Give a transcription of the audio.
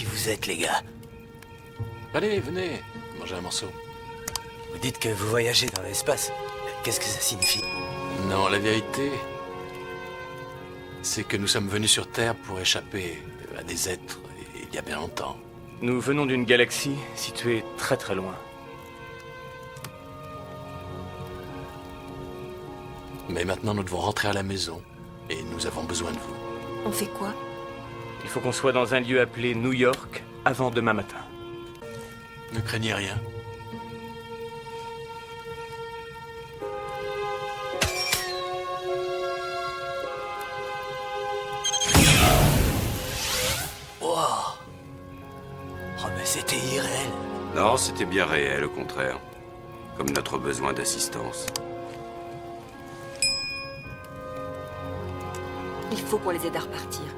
qui vous êtes, les gars? Allez, venez, mangez un morceau. Vous dites que vous voyagez dans l'espace. Qu'est-ce que ça signifie? Non, la vérité, c'est que nous sommes venus sur Terre pour échapper à des êtres il y a bien longtemps. Nous venons d'une galaxie située très très loin. Mais maintenant, nous devons rentrer à la maison et nous avons besoin de vous. On fait quoi? Il faut qu'on soit dans un lieu appelé New York avant demain matin. Ne craignez rien. Wow. Oh, mais c'était irréel. Non, c'était bien réel, au contraire. Comme notre besoin d'assistance. Il faut qu'on les aide à repartir.